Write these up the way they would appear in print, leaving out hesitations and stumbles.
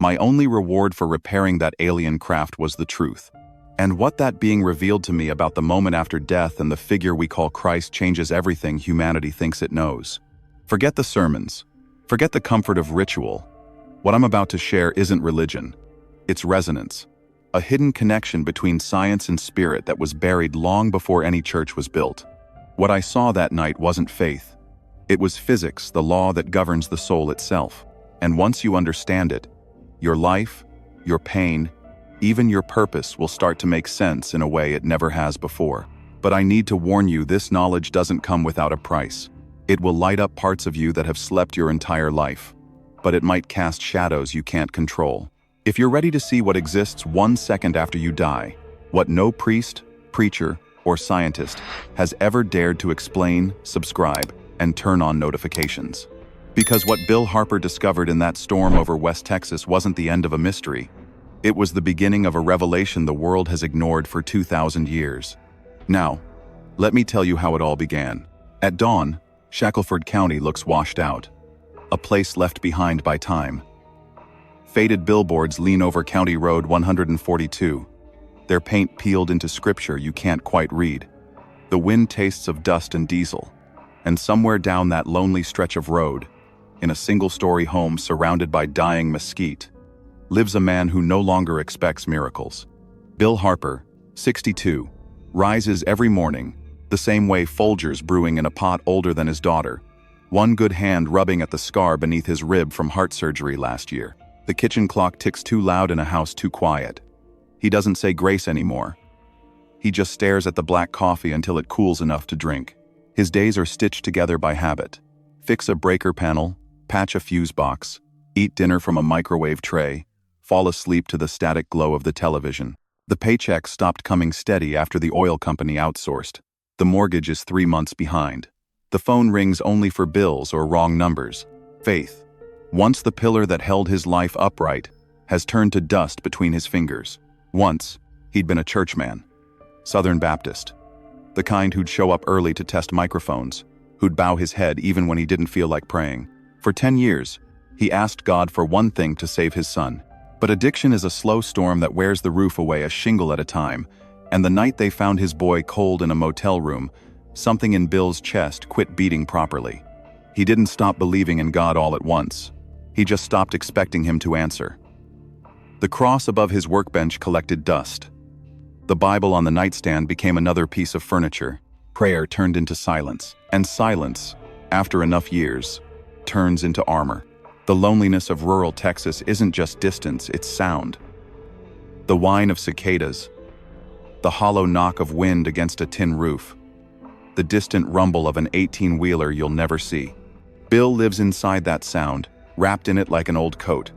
My only reward for repairing that alien craft was the truth. And what that being revealed to me about the moment after death and the figure we call Christ changes everything humanity thinks it knows. Forget the sermons. Forget the comfort of ritual. What I'm about to share isn't religion. It's resonance. A hidden connection between science and spirit that was buried long before any church was built. What I saw that night wasn't faith. It was physics, the law that governs the soul itself. And once you understand it, your life, your pain, even your purpose will start to make sense in a way it never has before. But I need to warn you, this knowledge doesn't come without a price. It will light up parts of you that have slept your entire life. But it might cast shadows you can't control. If you're ready to see what exists 1 second after you die, what no priest, preacher, or scientist has ever dared to explain, subscribe, and turn on notifications. Because what Bill Harper discovered in that storm over West Texas wasn't the end of a mystery. It was the beginning of a revelation the world has ignored for 2,000 years. Now, let me tell you how it all began. At dawn, Shackelford County looks washed out. A place left behind by time. Faded billboards lean over County Road 142. Their paint peeled into scripture you can't quite read. The wind tastes of dust and diesel. And somewhere down that lonely stretch of road, in a single-story home surrounded by dying mesquite, lives a man who no longer expects miracles. Bill Harper, 62, rises every morning, the same way Folger's brewing in a pot older than his daughter, one good hand rubbing at the scar beneath his rib from heart surgery last year. The kitchen clock ticks too loud in a house too quiet. He doesn't say grace anymore. He just stares at the black coffee until it cools enough to drink. His days are stitched together by habit. Fix a breaker panel, patch a fuse box, eat dinner from a microwave tray, fall asleep to the static glow of the television. The paycheck stopped coming steady after the oil company outsourced. The mortgage is 3 months behind. The phone rings only for bills or wrong numbers. Faith, once the pillar that held his life upright, has turned to dust between his fingers. Once, he'd been a churchman. Southern Baptist. The kind who'd show up early to test microphones, who'd bow his head even when he didn't feel like praying. For 10 years, he asked God for one thing: to save his son. But addiction is a slow storm that wears the roof away a shingle at a time, and the night they found his boy cold in a motel room, something in Bill's chest quit beating properly. He didn't stop believing in God all at once. He just stopped expecting him to answer. The cross above his workbench collected dust. The Bible on the nightstand became another piece of furniture. Prayer turned into silence. And silence, after enough years, turns into armor. The loneliness of rural Texas isn't just distance, it's sound. The whine of cicadas, the hollow knock of wind against a tin roof, the distant rumble of an 18-wheeler you'll never see. Bill lives inside that sound, wrapped in it like an old coat.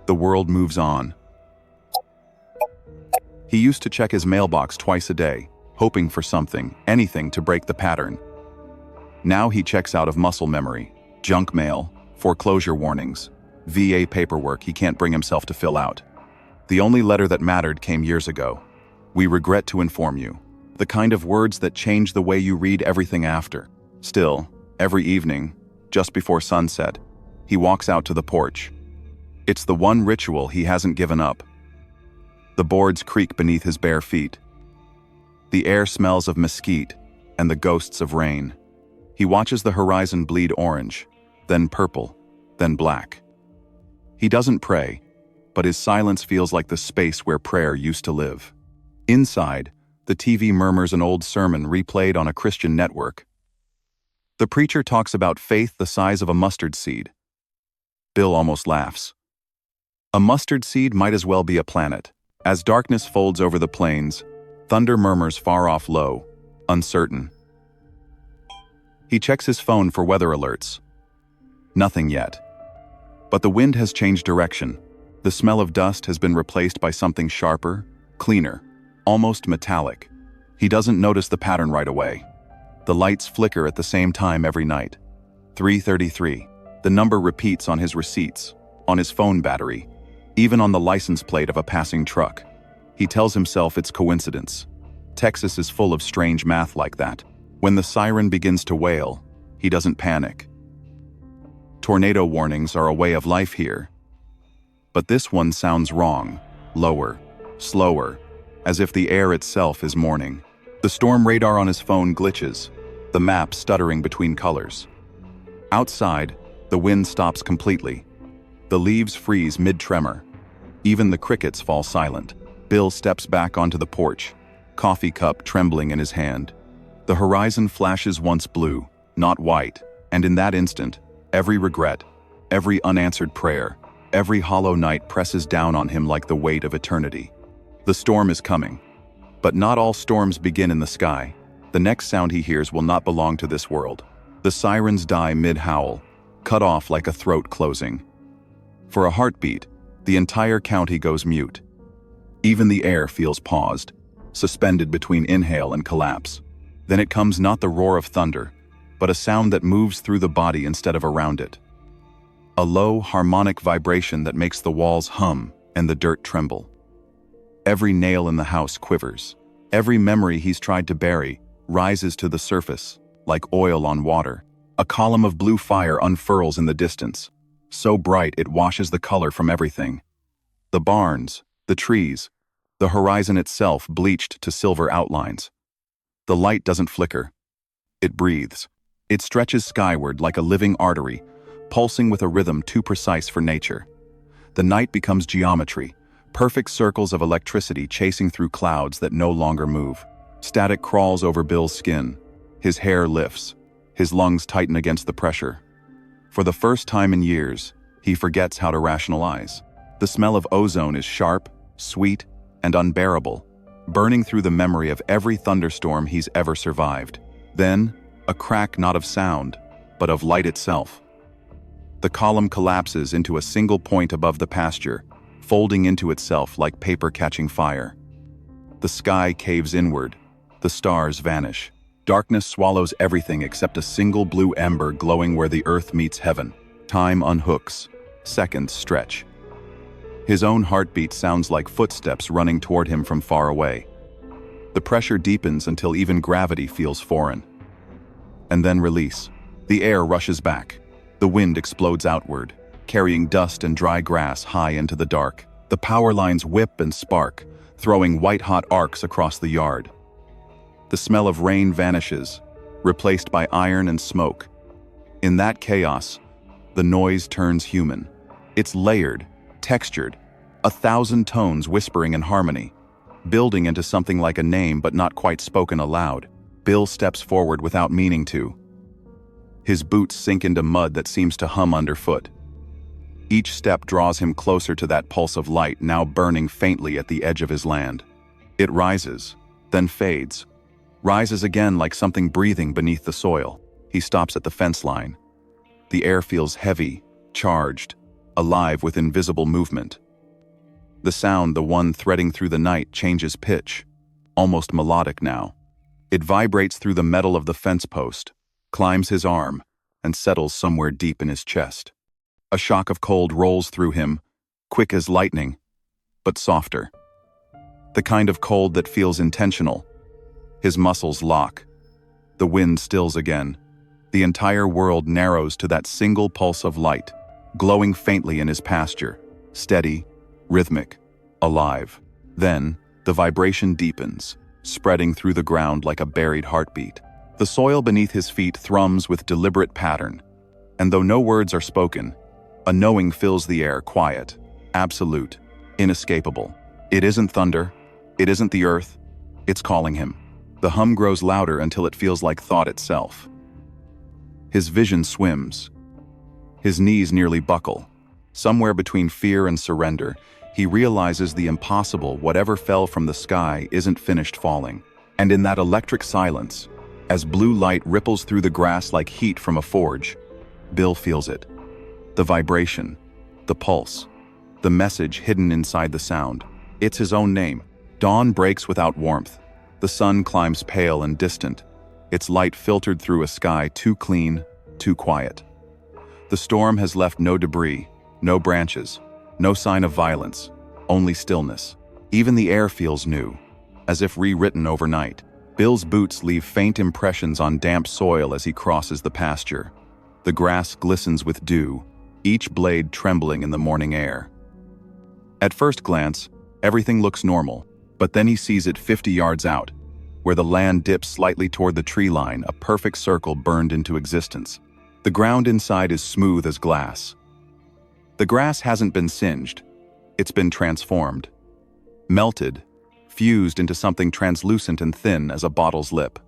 The world moves on. He used to check his mailbox twice a day, hoping for something, anything to break the pattern. Now he checks out of muscle memory, junk mail, foreclosure warnings, VA paperwork he can't bring himself to fill out. The only letter that mattered came years ago. We regret to inform you. The kind of words that change the way you read everything after. Still, every evening, just before sunset, he walks out to the porch. It's the one ritual he hasn't given up. The boards creak beneath his bare feet. The air smells of mesquite and the ghosts of rain. He watches the horizon bleed orange, then purple, then black. He doesn't pray, but his silence feels like the space where prayer used to live. Inside, the TV murmurs an old sermon replayed on a Christian network. The preacher talks about faith the size of a mustard seed. Bill almost laughs. A mustard seed might as well be a planet. As darkness folds over the plains, thunder murmurs far off low, uncertain. He checks his phone for weather alerts. Nothing yet. But the wind has changed direction. The smell of dust has been replaced by something sharper, cleaner, almost metallic. He doesn't notice the pattern right away. The lights flicker at the same time every night. 3:33. The number repeats on his receipts, on his phone battery, even on the license plate of a passing truck. He tells himself it's coincidence. Texas is full of strange math like that. When the siren begins to wail, he doesn't panic. Tornado warnings are a way of life here. But this one sounds wrong, lower, slower, as if the air itself is mourning. The storm radar on his phone glitches, the map stuttering between colors. Outside, the wind stops completely. The leaves freeze mid-tremor. Even the crickets fall silent. Bill steps back onto the porch, coffee cup trembling in his hand. The horizon flashes once blue, not white, and in that instant, every regret, every unanswered prayer, every hollow night presses down on him like the weight of eternity. The storm is coming. But not all storms begin in the sky. The next sound he hears will not belong to this world. The sirens die mid-howl, cut off like a throat closing. For a heartbeat, the entire county goes mute. Even the air feels paused, suspended between inhale and collapse. Then it comes not the roar of thunder, but a sound that moves through the body instead of around it. A low, harmonic vibration that makes the walls hum and the dirt tremble. Every nail in the house quivers. Every memory he's tried to bury rises to the surface, like oil on water. A column of blue fire unfurls in the distance, so bright it washes the color from everything. The barns, the trees, the horizon itself bleached to silver outlines. The light doesn't flicker. It breathes. It stretches skyward like a living artery, pulsing with a rhythm too precise for nature. The night becomes geometry, perfect circles of electricity chasing through clouds that no longer move. Static crawls over Bill's skin. His hair lifts. His lungs tighten against the pressure. For the first time in years, he forgets how to rationalize. The smell of ozone is sharp, sweet, and unbearable, burning through the memory of every thunderstorm he's ever survived. Then, a crack not of sound, but of light itself. The column collapses into a single point above the pasture, folding into itself like paper catching fire. The sky caves inward. The stars vanish. Darkness swallows everything except a single blue ember glowing where the earth meets heaven. Time unhooks. Seconds stretch. His own heartbeat sounds like footsteps running toward him from far away. The pressure deepens until even gravity feels foreign. And then release. The air rushes back. The wind explodes outward, carrying dust and dry grass high into the dark. The power lines whip and spark, throwing white-hot arcs across the yard. The smell of rain vanishes, replaced by iron and smoke. In that chaos, the noise turns human. It's layered, textured, 1,000 tones whispering in harmony, building into something like a name but not quite spoken aloud. Bill steps forward without meaning to. His boots sink into mud that seems to hum underfoot. Each step draws him closer to that pulse of light now burning faintly at the edge of his land. It rises, then fades, rises again like something breathing beneath the soil. He stops at the fence line. The air feels heavy, charged, alive with invisible movement. The sound, the one threading through the night, changes pitch, almost melodic now. It vibrates through the metal of the fence post, climbs his arm, and settles somewhere deep in his chest. A shock of cold rolls through him, quick as lightning, but softer. The kind of cold that feels intentional. His muscles lock. The wind stills again. The entire world narrows to that single pulse of light, glowing faintly in his pasture, steady, rhythmic, alive. Then, the vibration deepens, spreading through the ground like a buried heartbeat. The soil beneath his feet thrums with deliberate pattern, and though no words are spoken, a knowing fills the air, quiet, absolute, inescapable. It isn't thunder, it isn't the earth, it's calling him. The hum grows louder until it feels like thought itself. His vision swims. His knees nearly buckle. Somewhere between fear and surrender, he realizes the impossible, whatever fell from the sky isn't finished falling. And in that electric silence, as blue light ripples through the grass like heat from a forge, Bill feels it. The vibration, the pulse, the message hidden inside the sound. It's his own name. Dawn breaks without warmth. The sun climbs pale and distant, its light filtered through a sky too clean, too quiet. The storm has left no debris, no branches, no sign of violence, only stillness. Even the air feels new, as if rewritten overnight. Bill's boots leave faint impressions on damp soil as he crosses the pasture. The grass glistens with dew, each blade trembling in the morning air. At first glance, everything looks normal, but then he sees it 50 yards out, where the land dips slightly toward the tree line, a perfect circle burned into existence. The ground inside is smooth as glass. The grass hasn't been singed, it's been transformed. Melted, fused into something translucent and thin as a bottle's lip.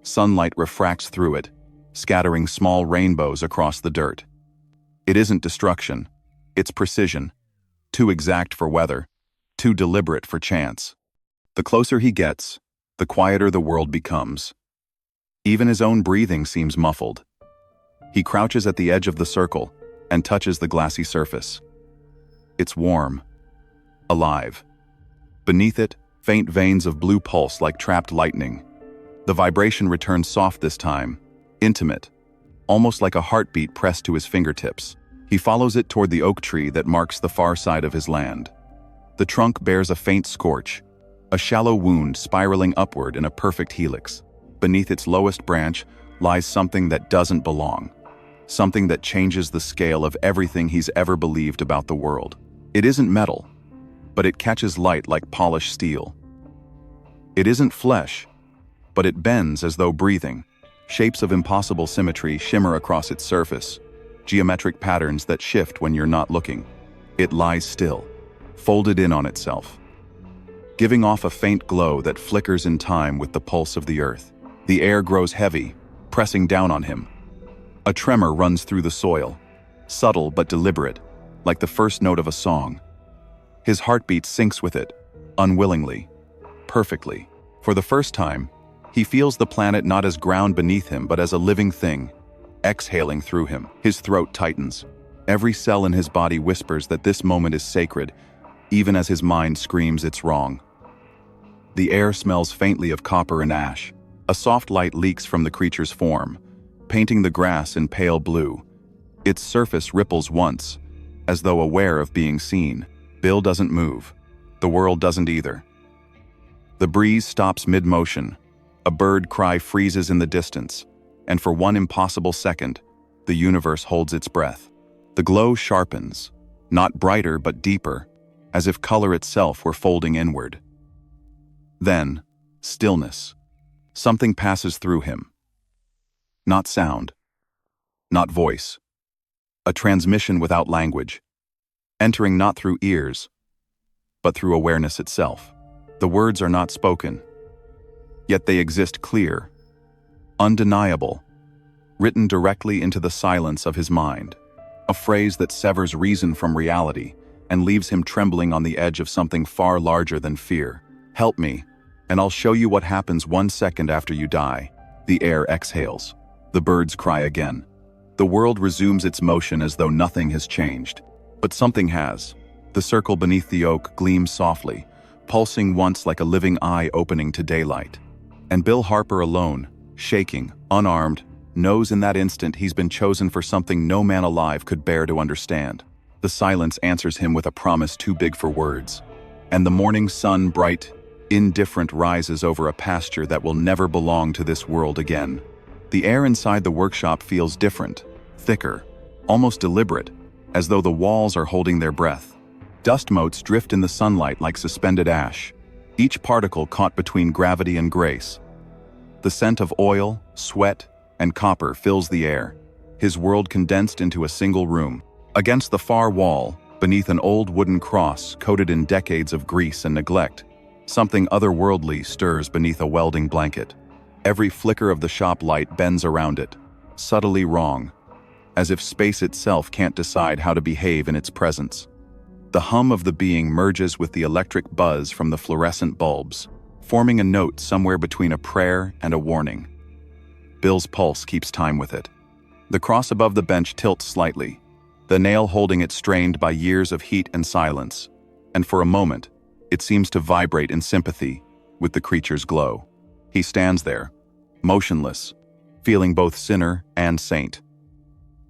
Sunlight refracts through it, scattering small rainbows across the dirt. It isn't destruction, it's precision. Too exact for weather, too deliberate for chance. The closer he gets, the quieter the world becomes. Even his own breathing seems muffled. He crouches at the edge of the circle and touches the glassy surface. It's warm, alive. Beneath it, faint veins of blue pulse like trapped lightning. The vibration returns soft this time, intimate, almost like a heartbeat pressed to his fingertips. He follows it toward the oak tree that marks the far side of his land. The trunk bears a faint scorch, a shallow wound spiraling upward in a perfect helix. Beneath its lowest branch lies something that doesn't belong, something that changes the scale of everything he's ever believed about the world. It isn't metal, but it catches light like polished steel. It isn't flesh, but it bends as though breathing. Shapes of impossible symmetry shimmer across its surface, geometric patterns that shift when you're not looking. It lies still, folded in on itself, giving off a faint glow that flickers in time with the pulse of the earth. The air grows heavy, pressing down on him. A tremor runs through the soil, subtle but deliberate, like the first note of a song. His heartbeat syncs with it, unwillingly, perfectly. For the first time, he feels the planet not as ground beneath him but as a living thing, exhaling through him. His throat tightens. Every cell in his body whispers that this moment is sacred, even as his mind screams it's wrong. The air smells faintly of copper and ash. A soft light leaks from the creature's form, painting the grass in pale blue. Its surface ripples once, as though aware of being seen. Bill doesn't move. The world doesn't either. The breeze stops mid-motion. A bird cry freezes in the distance, and for one impossible second, the universe holds its breath. The glow sharpens, not brighter but deeper, as if color itself were folding inward. Then, stillness. Something passes through him. Not sound, not voice. A transmission without language, entering not through ears, but through awareness itself. The words are not spoken, yet they exist clear, undeniable, written directly into the silence of his mind. A phrase that severs reason from reality and leaves him trembling on the edge of something far larger than fear. Help me, and I'll show you what happens 1 second after you die. The air exhales. The birds cry again. The world resumes its motion as though nothing has changed. But something has. The circle beneath the oak gleams softly, pulsing once like a living eye opening to daylight. And Bill Harper alone, shaking, unarmed, knows in that instant he's been chosen for something no man alive could bear to understand. The silence answers him with a promise too big for words. And the morning sun, bright, indifferent, rises over a pasture that will never belong to this world again. The air inside the workshop feels different, thicker, almost deliberate, as though the walls are holding their breath. Dust motes drift in the sunlight like suspended ash, each particle caught between gravity and grace. The scent of oil, sweat, and copper fills the air, his world condensed into a single room. Against the far wall, beneath an old wooden cross coated in decades of grease and neglect, something otherworldly stirs beneath a welding blanket. Every flicker of the shop light bends around it, subtly wrong, as if space itself can't decide how to behave in its presence. The hum of the being merges with the electric buzz from the fluorescent bulbs, forming a note somewhere between a prayer and a warning. Bill's pulse keeps time with it. The cross above the bench tilts slightly, the nail holding it strained by years of heat and silence, and for a moment, it seems to vibrate in sympathy with the creature's glow. He stands there, motionless, feeling both sinner and saint.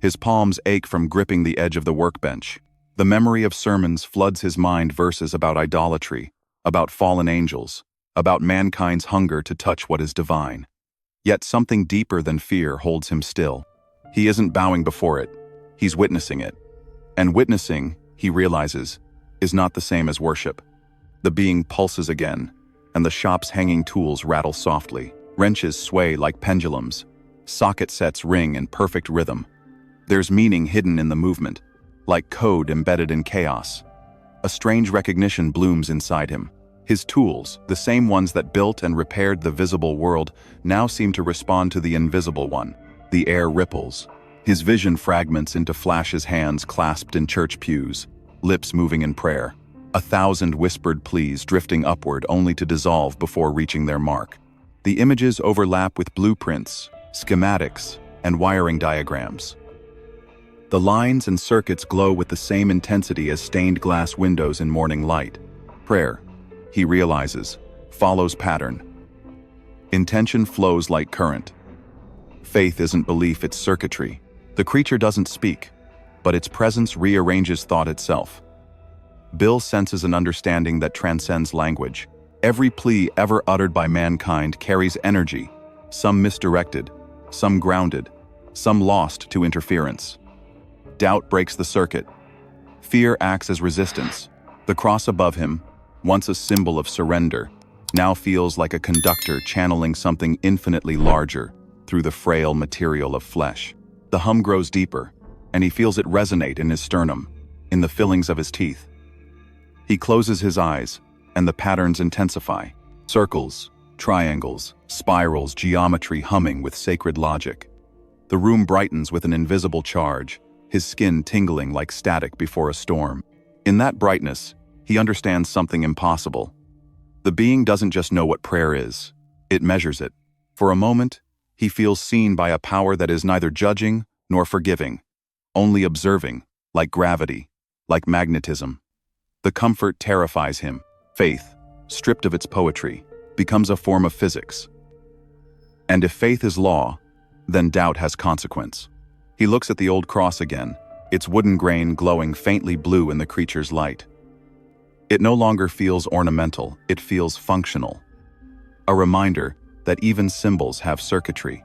His palms ache from gripping the edge of the workbench. The memory of sermons floods his mind, verses about idolatry, about fallen angels, about mankind's hunger to touch what is divine. Yet something deeper than fear holds him still. He isn't bowing before it, he's witnessing it. And witnessing, he realizes, is not the same as worship. The being pulses again, and the shop's hanging tools rattle softly. Wrenches sway like pendulums. Socket sets ring in perfect rhythm. There's meaning hidden in the movement, like code embedded in chaos. A strange recognition blooms inside him. His tools, the same ones that built and repaired the visible world, now seem to respond to the invisible one. The air ripples. His vision fragments into flashes, hands clasped in church pews, lips moving in prayer. 1,000 whispered pleas drifting upward only to dissolve before reaching their mark. The images overlap with blueprints, schematics, and wiring diagrams. The lines and circuits glow with the same intensity as stained glass windows in morning light. Prayer, he realizes, follows pattern. Intention flows like current. Faith isn't belief, it's circuitry. The creature doesn't speak, but its presence rearranges thought itself. Bill senses an understanding that transcends language. Every plea ever uttered by mankind carries energy, some misdirected, some grounded, some lost to interference. Doubt breaks the circuit. Fear acts as resistance. The cross above him, once a symbol of surrender, now feels like a conductor channeling something infinitely larger through the frail material of flesh. The hum grows deeper, and he feels it resonate in his sternum, in the fillings of his teeth. He closes his eyes, and the patterns intensify. Circles, triangles, spirals, geometry humming with sacred logic. The room brightens with an invisible charge, his skin tingling like static before a storm. In that brightness, he understands something impossible. The being doesn't just know what prayer is, it measures it. For a moment, he feels seen by a power that is neither judging nor forgiving, only observing, like gravity, like magnetism. The comfort terrifies him. Faith, stripped of its poetry, becomes a form of physics. And if faith is law, then doubt has consequence. He looks at the old cross again, its wooden grain glowing faintly blue in the creature's light. It no longer feels ornamental, it feels functional. A reminder that even symbols have circuitry.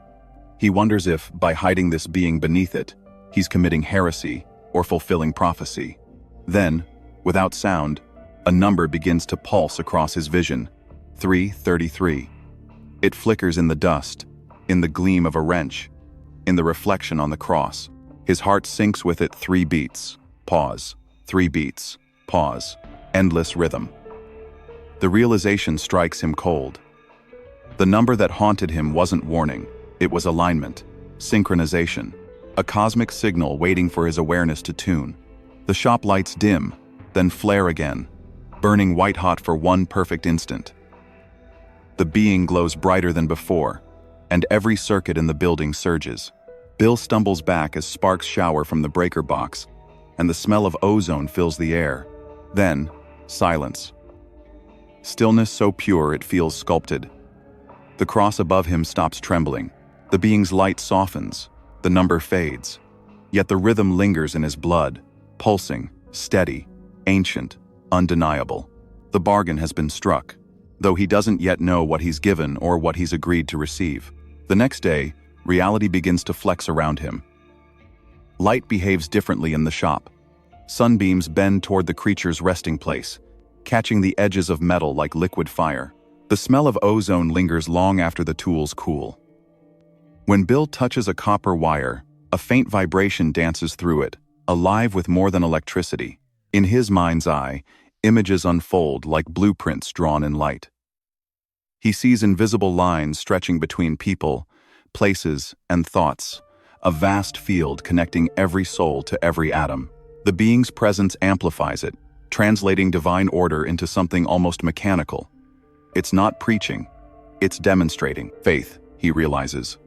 He wonders if, by hiding this being beneath it, he's committing heresy or fulfilling prophecy. Then, without sound, a number begins to pulse across his vision. 333. It flickers in the dust, in the gleam of a wrench, in the reflection on the cross. His heart sinks with it. 3 beats, pause, 3 beats, pause, endless rhythm. The realization strikes him cold. The number that haunted him wasn't warning, it was alignment, synchronization, a cosmic signal waiting for his awareness to tune. The shop lights dim, then flare again, burning white-hot for one perfect instant. The being glows brighter than before, and every circuit in the building surges. Bill stumbles back as sparks shower from the breaker box, and the smell of ozone fills the air. Then, silence. Stillness so pure it feels sculpted. The cross above him stops trembling. The being's light softens. The number fades. Yet the rhythm lingers in his blood, pulsing, steady, ancient, undeniable. The bargain has been struck, though he doesn't yet know what he's given or what he's agreed to receive. The next day, reality begins to flex around him. Light behaves differently in the shop. Sunbeams bend toward the creature's resting place, catching the edges of metal like liquid fire. The smell of ozone lingers long after the tools cool. When Bill touches a copper wire, a faint vibration dances through it, alive with more than electricity. In his mind's eye, images unfold like blueprints drawn in light. He sees invisible lines stretching between people, places, and thoughts, a vast field connecting every soul to every atom. The being's presence amplifies it, translating divine order into something almost mechanical. It's not preaching, it's demonstrating. Faith, he realizes,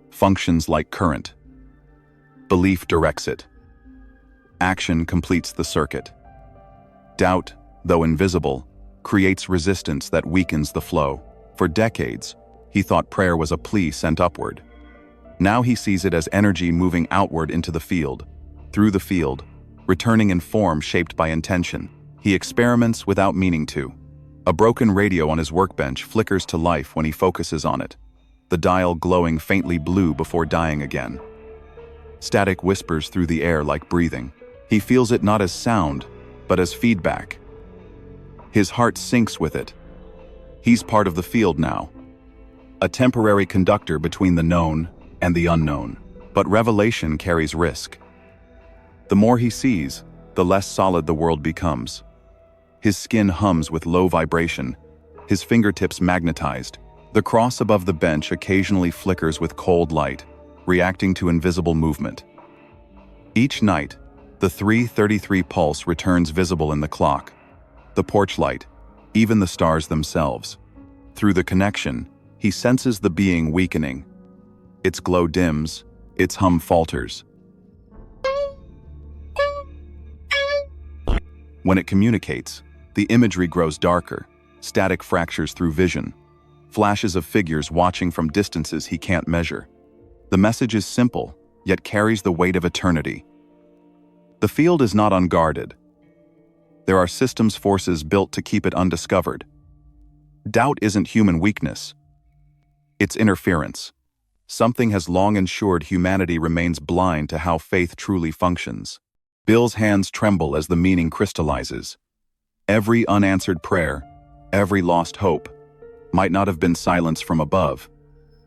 functions like current. Belief directs it. Action completes the circuit. Doubt, though invisible, creates resistance that weakens the flow. For decades, he thought prayer was a plea sent upward. Now he sees it as energy moving outward into the field, through the field, returning in form shaped by intention. He experiments without meaning to. A broken radio on his workbench flickers to life when he focuses on it, the dial glowing faintly blue before dying again. Static whispers through the air like breathing. He feels it not as sound, but as feedback, His heart sinks with it. He's part of the field now, a temporary conductor between the known and the unknown. But revelation carries risk. The more he sees, the less solid the world becomes. His skin hums with low vibration, his fingertips magnetized. The cross above the bench occasionally flickers with cold light, reacting to invisible movement. Each night, the 3:33 pulse returns visible in the clock, the porch light, even the stars themselves. Through the connection, he senses the being weakening. Its glow dims, its hum falters. When it communicates, the imagery grows darker, static fractures through vision, flashes of figures watching from distances he can't measure. The message is simple, yet carries the weight of eternity. The field is not unguarded. There are systems forces built to keep it undiscovered. Doubt isn't human weakness. It's interference. Something has long ensured humanity remains blind to how faith truly functions. Bill's hands tremble as the meaning crystallizes. Every unanswered prayer, every lost hope, might not have been silence from above.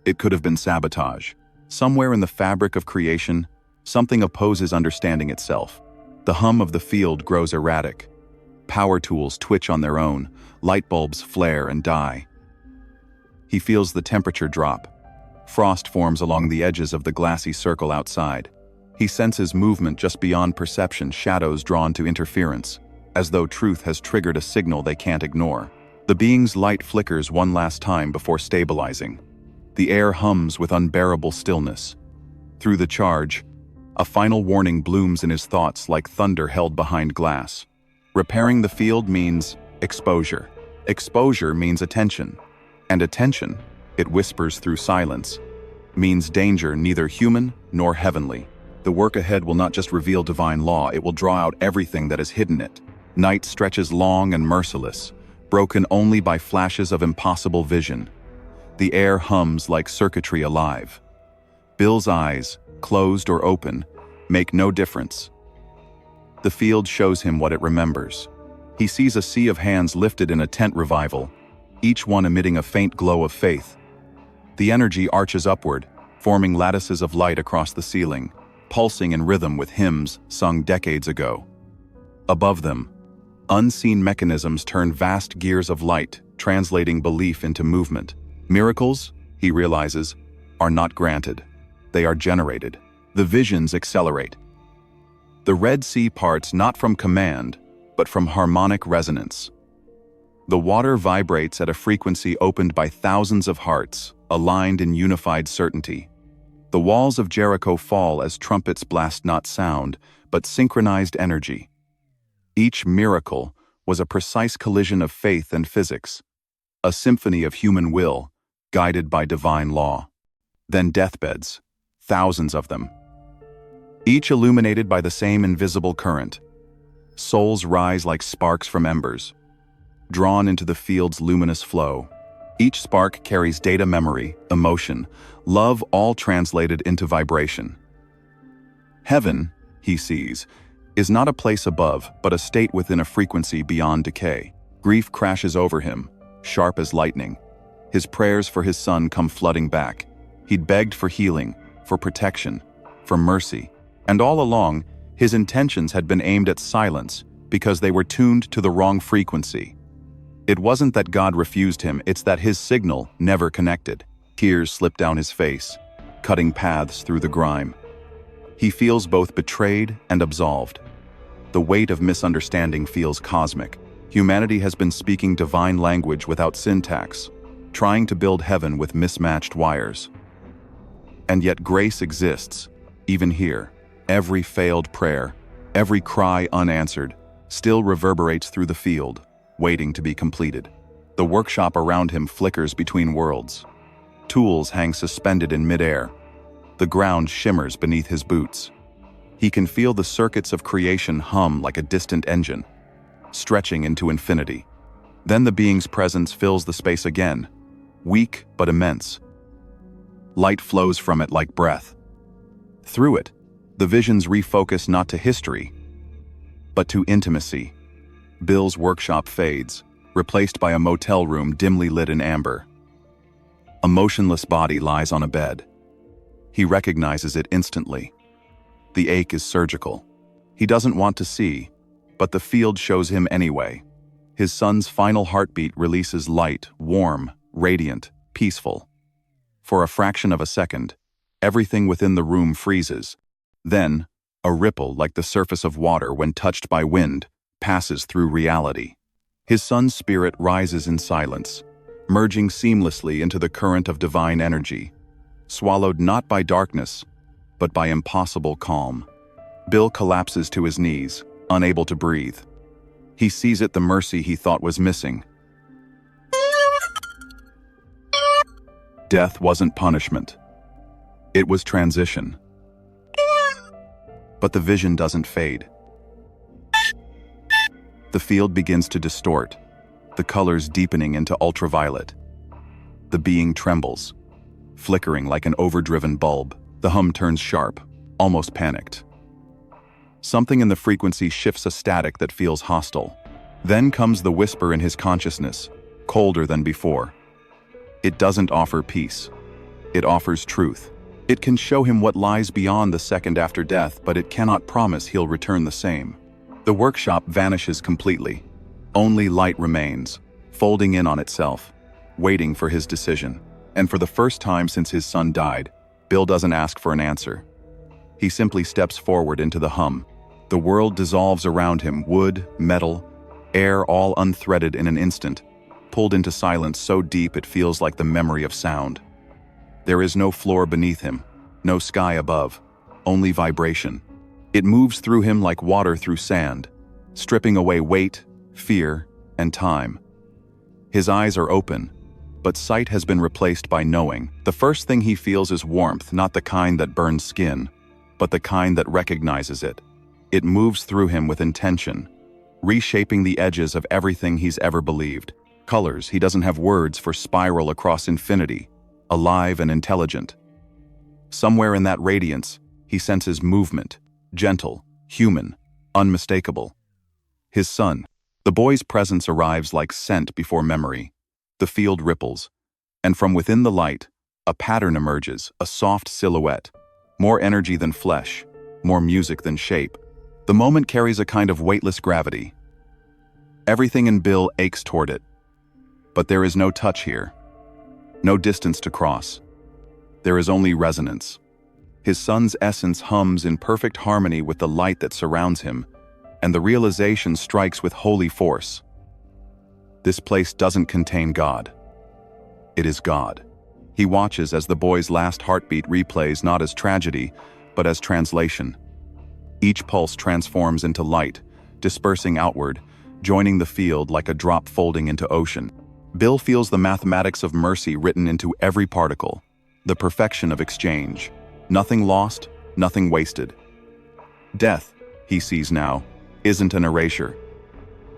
It could have been sabotage. Somewhere in the fabric of creation, something opposes understanding itself. The hum of the field grows erratic. Power tools twitch on their own, light bulbs flare and die. He feels the temperature drop. Frost forms along the edges of the glassy circle outside. He senses movement just beyond perception, shadows drawn to interference, as though truth has triggered a signal they can't ignore. The being's light flickers one last time before stabilizing. The air hums with unbearable stillness. Through the charge, a final warning blooms in his thoughts like thunder held behind glass. Repairing the field means exposure. Exposure means attention. And attention, it whispers through silence, means danger neither human nor heavenly. The work ahead will not just reveal divine law, it will draw out everything that is hidden in it. Night stretches long and merciless, broken only by flashes of impossible vision. The air hums like circuitry alive. Bill's eyes, closed or open, make no difference. The field shows him what it remembers. He sees a sea of hands lifted in a tent revival, each one emitting a faint glow of faith. The energy arches upward, forming lattices of light across the ceiling, pulsing in rhythm with hymns sung decades ago. Above them, unseen mechanisms turn vast gears of light, translating belief into movement. Miracles, he realizes, are not granted. They are generated. The visions accelerate. The Red Sea parts not from command, but from harmonic resonance. The water vibrates at a frequency opened by thousands of hearts, aligned in unified certainty. The walls of Jericho fall as trumpets blast not sound, but synchronized energy. Each miracle was a precise collision of faith and physics, a symphony of human will, guided by divine law. Then deathbeds, thousands of them, each illuminated by the same invisible current. Souls rise like sparks from embers, drawn into the field's luminous flow. Each spark carries data, memory, emotion, love, all translated into vibration. Heaven, he sees, is not a place above, but a state within a frequency beyond decay. Grief crashes over him, sharp as lightning. His prayers for his son come flooding back. He'd begged for healing, for protection, for mercy. And all along, his intentions had been aimed at silence because they were tuned to the wrong frequency. It wasn't that God refused him, it's that his signal never connected. Tears slip down his face, cutting paths through the grime. He feels both betrayed and absolved. The weight of misunderstanding feels cosmic. Humanity has been speaking divine language without syntax, trying to build heaven with mismatched wires. And yet grace exists, even here. Every failed prayer, every cry unanswered, still reverberates through the field, waiting to be completed. The workshop around him flickers between worlds. Tools hang suspended in midair. The ground shimmers beneath his boots. He can feel the circuits of creation hum like a distant engine, stretching into infinity. Then the being's presence fills the space again, weak but immense. Light flows from it like breath. Through it, the visions refocus not to history, but to intimacy. Bill's workshop fades, replaced by a motel room dimly lit in amber. A motionless body lies on a bed. He recognizes it instantly. The ache is surgical. He doesn't want to see, but the field shows him anyway. His son's final heartbeat releases light, warm, radiant, peaceful. For a fraction of a second, everything within the room freezes. Then, a ripple like the surface of water when touched by wind passes through reality. His son's spirit rises in silence, merging seamlessly into the current of divine energy, swallowed not by darkness, but by impossible calm. Bill collapses to his knees, unable to breathe. He sees it the mercy he thought was missing. Death wasn't punishment. It was transition. But the vision doesn't fade. The field begins to distort, the colors deepening into ultraviolet. The being trembles, flickering like an overdriven bulb. The hum turns sharp, almost panicked. Something in the frequency shifts a static that feels hostile. Then comes the whisper in his consciousness, colder than before. It doesn't offer peace. It offers truth. It can show him what lies beyond the second after death, but it cannot promise he'll return the same. The workshop vanishes completely. Only light remains, folding in on itself, waiting for his decision. And for the first time since his son died, Bill doesn't ask for an answer. He simply steps forward into the hum. The world dissolves around him, wood, metal, air all unthreaded in an instant, pulled into silence so deep it feels like the memory of sound. There is no floor beneath him, no sky above, only vibration. It moves through him like water through sand, stripping away weight, fear, and time. His eyes are open, but sight has been replaced by knowing. The first thing he feels is warmth, not the kind that burns skin, but the kind that recognizes it. It moves through him with intention, reshaping the edges of everything he's ever believed. Colors he doesn't have words for spiral across infinity, alive and intelligent. Somewhere in that radiance, he senses movement, gentle, human, unmistakable. His son. The boy's presence arrives like scent before memory. The field ripples, and from within the light, a pattern emerges, a soft silhouette. More energy than flesh, more music than shape. The moment carries a kind of weightless gravity. Everything in Bill aches toward it. But there is no touch here. No distance to cross. There is only resonance. His son's essence hums in perfect harmony with the light that surrounds him, and the realization strikes with holy force. This place doesn't contain God. It is God. He watches as the boy's last heartbeat replays not as tragedy, but as translation. Each pulse transforms into light, dispersing outward, joining the field like a drop folding into ocean. Bill feels the mathematics of mercy written into every particle, the perfection of exchange. Nothing lost, nothing wasted. Death, he sees now, isn't an erasure.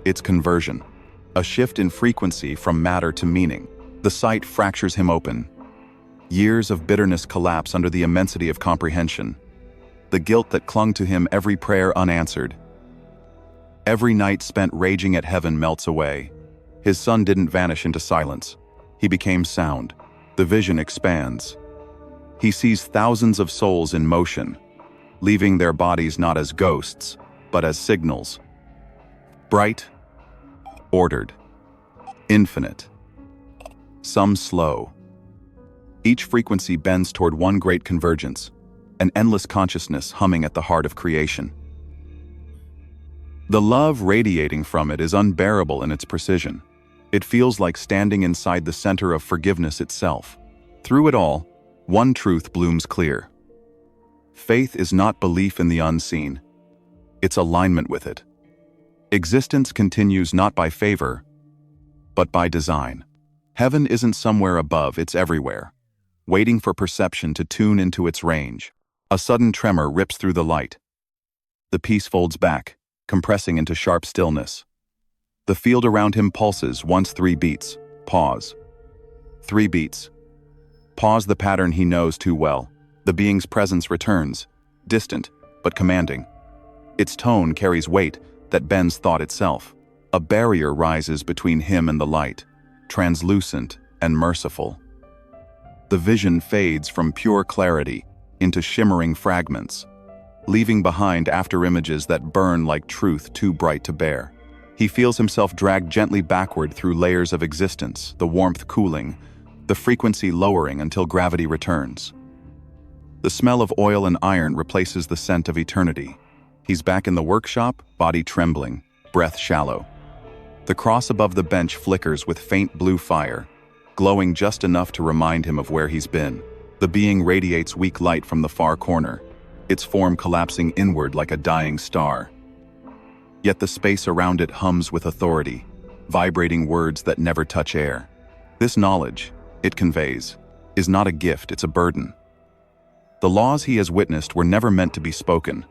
It's conversion. A shift in frequency from matter to meaning. The sight fractures him open. Years of bitterness collapse under the immensity of comprehension. The guilt that clung to him, every prayer unanswered. Every night spent raging at heaven melts away. His son didn't vanish into silence. He became sound. The vision expands. He sees thousands of souls in motion, leaving their bodies not as ghosts, but as signals. Bright, ordered, infinite. Some slow. Each frequency bends toward one great convergence, an endless consciousness humming at the heart of creation. The love radiating from it is unbearable in its precision. It feels like standing inside the center of forgiveness itself. Through it all, one truth blooms clear. Faith is not belief in the unseen. It's alignment with it. Existence continues not by favor, but by design. Heaven isn't somewhere above, it's everywhere, waiting for perception to tune into its range. A sudden tremor rips through the light. The piece folds back, compressing into sharp stillness. The field around him pulses, once 3 beats. Pause. 3 beats. Pause, the pattern he knows too well. The being's presence returns, distant, but commanding. Its tone carries weight that bends thought itself. A barrier rises between him and the light, translucent and merciful. The vision fades from pure clarity into shimmering fragments, leaving behind afterimages that burn like truth too bright to bear. He feels himself dragged gently backward through layers of existence, the warmth cooling, the frequency lowering until gravity returns. The smell of oil and iron replaces the scent of eternity. He's back in the workshop, body trembling, breath shallow. The cross above the bench flickers with faint blue fire, glowing just enough to remind him of where he's been. The being radiates weak light from the far corner, its form collapsing inward like a dying star. Yet the space around it hums with authority, vibrating words that never touch air. This knowledge, it conveys, is not a gift, it's a burden. The laws he has witnessed were never meant to be spoken.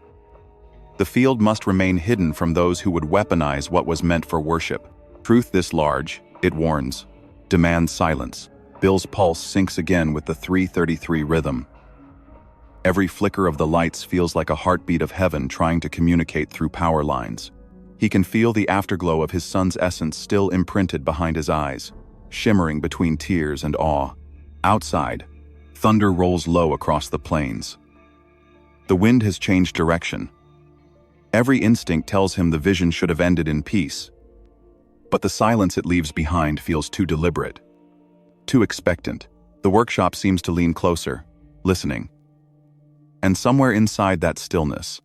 The field must remain hidden from those who would weaponize what was meant for worship. Truth this large, it warns, demands silence. Bill's pulse sinks again with the 3:33 rhythm. Every flicker of the lights feels like a heartbeat of heaven trying to communicate through power lines. He can feel the afterglow of his son's essence still imprinted behind his eyes, shimmering between tears and awe. Outside, thunder rolls low across the plains. The wind has changed direction. Every instinct tells him the vision should have ended in peace. But the silence it leaves behind feels too deliberate, too expectant. The workshop seems to lean closer, listening. And somewhere inside that stillness,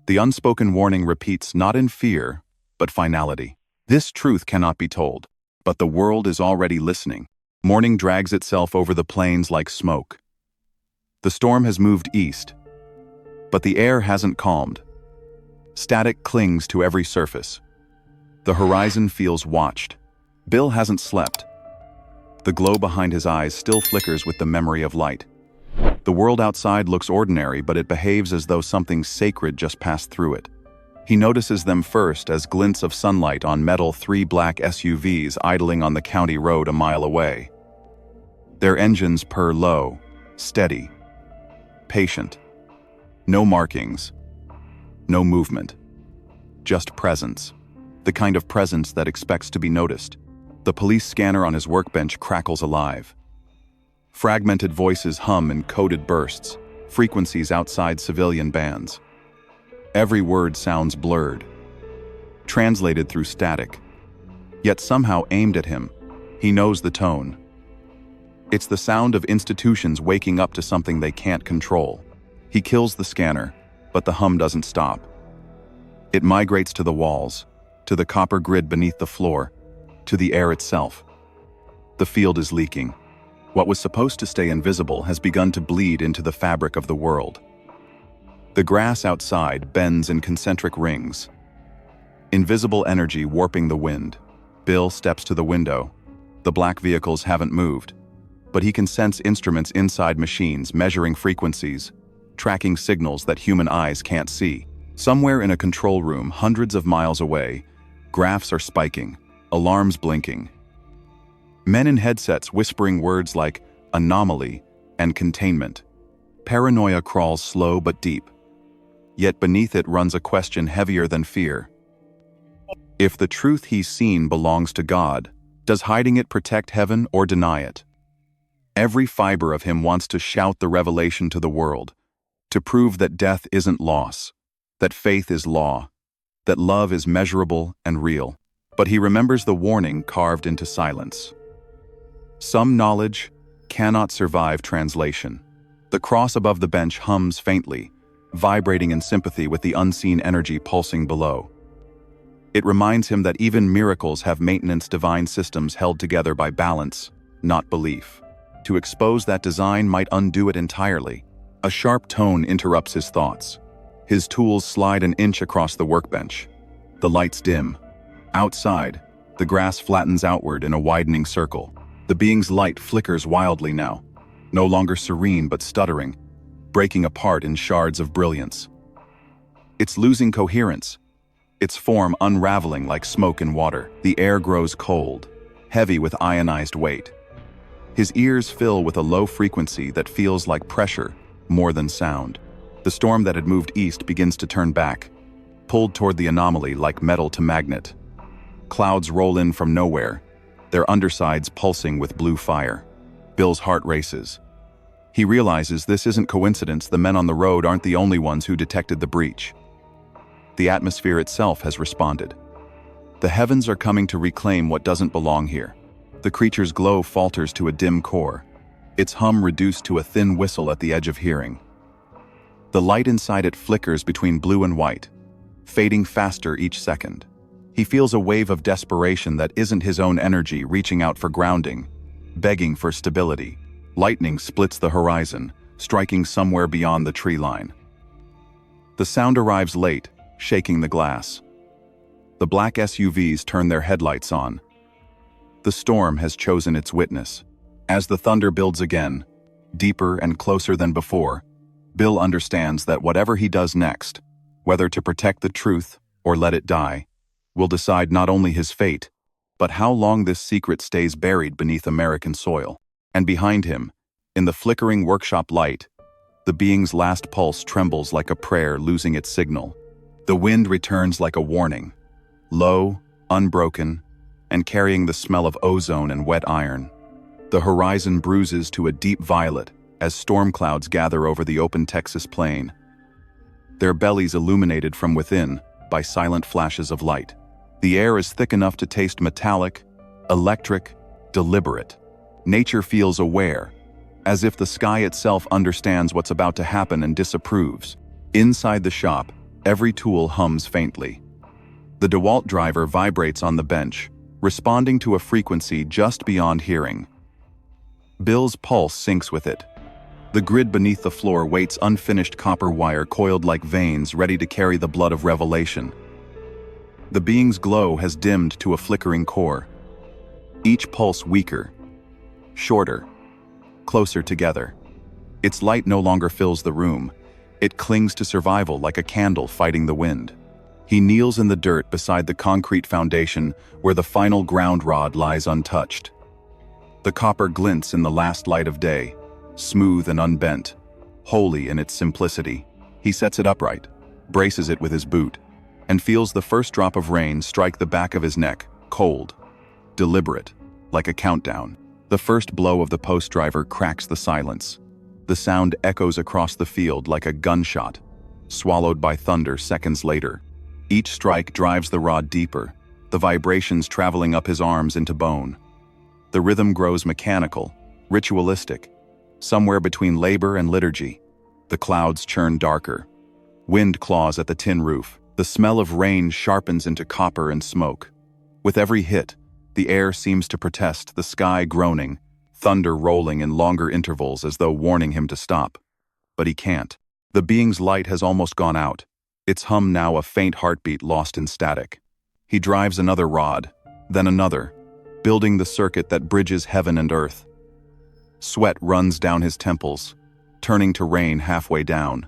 the unspoken warning repeats not in fear, but finality. This truth cannot be told, but the world is already listening. Morning drags itself over the plains like smoke. The storm has moved east, but the air hasn't calmed. Static clings to every surface. The horizon feels watched. Bill hasn't slept. The glow behind his eyes still flickers with the memory of light. The world outside looks ordinary, but it behaves as though something sacred just passed through it. He notices them first as glints of sunlight on metal 3 black SUVs idling on the county road a mile away. Their engines purr low, steady, patient. No markings, no movement, just presence. The kind of presence that expects to be noticed. The police scanner on his workbench crackles alive. Fragmented voices hum in coded bursts, frequencies outside civilian bands. Every word sounds blurred, translated through static, yet somehow aimed at him. He knows the tone. It's the sound of institutions waking up to something they can't control. He kills the scanner, but the hum doesn't stop. It migrates to the walls, to the copper grid beneath the floor, to the air itself. The field is leaking. What was supposed to stay invisible has begun to bleed into the fabric of the world. The grass outside bends in concentric rings, invisible energy warping the wind. Bill steps to the window. The black vehicles haven't moved, but he can sense instruments inside machines measuring frequencies, tracking signals that human eyes can't see. Somewhere in a control room hundreds of miles away, graphs are spiking, alarms blinking. Men in headsets whispering words like anomaly and containment. Paranoia crawls slow but deep. Yet beneath it runs a question heavier than fear. If the truth he's seen belongs to God, does hiding it protect heaven or deny it? Every fiber of him wants to shout the revelation to the world, to prove that death isn't loss, that faith is law, that love is measurable and real. But he remembers the warning carved into silence. Some knowledge cannot survive translation. The cross above the bench hums faintly, vibrating in sympathy with the unseen energy pulsing below. It reminds him that even miracles have maintenance divine systems held together by balance, not belief. To expose that design might undo it entirely. A sharp tone interrupts his thoughts. His tools slide an inch across the workbench. The lights dim. Outside, the grass flattens outward in a widening circle. The being's light flickers wildly now, no longer serene but stuttering, breaking apart in shards of brilliance. It's losing coherence, its form unraveling like smoke in water. The air grows cold, heavy with ionized weight. His ears fill with a low frequency that feels like pressure more than sound. The storm that had moved east begins to turn back, pulled toward the anomaly like metal to magnet. Clouds roll in from nowhere, their undersides pulsing with blue fire. Bill's heart races. He realizes this isn't coincidence. The men on the road aren't the only ones who detected the breach. The atmosphere itself has responded. The heavens are coming to reclaim what doesn't belong here. The creature's glow falters to a dim core, its hum reduced to a thin whistle at the edge of hearing. The light inside it flickers between blue and white, fading faster each second. He feels a wave of desperation that isn't his own energy reaching out for grounding, begging for stability. Lightning splits the horizon, striking somewhere beyond the tree line. The sound arrives late, shaking the glass. The black SUVs turn their headlights on. The storm has chosen its witness. As the thunder builds again, deeper and closer than before, Bill understands that whatever he does next, whether to protect the truth or let it die, will decide not only his fate, but how long this secret stays buried beneath American soil. And behind him, in the flickering workshop light, the being's last pulse trembles like a prayer losing its signal. The wind returns like a warning, low, unbroken, and carrying the smell of ozone and wet iron. The horizon bruises to a deep violet as storm clouds gather over the open Texas plain, their bellies illuminated from within by silent flashes of light. The air is thick enough to taste metallic, electric, deliberate. Nature feels aware, as if the sky itself understands what's about to happen and disapproves. Inside the shop, every tool hums faintly. The DeWalt driver vibrates on the bench, responding to a frequency just beyond hearing. Bill's pulse syncs with it. The grid beneath the floor waits, unfinished copper wire coiled like veins ready to carry the blood of revelation. The being's glow has dimmed to a flickering core, each pulse weaker, shorter, closer together. Its light no longer fills the room. It clings to survival like a candle fighting the wind. He kneels in the dirt beside the concrete foundation where the final ground rod lies untouched. The copper glints in the last light of day, smooth and unbent, holy in its simplicity. He sets it upright, braces it with his boot, and feels the first drop of rain strike the back of his neck, cold, deliberate, like a countdown. The first blow of the post driver cracks the silence. The sound echoes across the field like a gunshot, swallowed by thunder seconds later. Each strike drives the rod deeper, the vibrations traveling up his arms into bone. The rhythm grows mechanical, ritualistic, somewhere between labor and liturgy. The clouds churn darker. Wind claws at the tin roof. The smell of rain sharpens into copper and smoke. With every hit, the air seems to protest, the sky groaning, thunder rolling in longer intervals as though warning him to stop. But he can't. The being's light has almost gone out, its hum now a faint heartbeat lost in static. He drives another rod, then another, building the circuit that bridges heaven and earth. Sweat runs down his temples, turning to rain halfway down.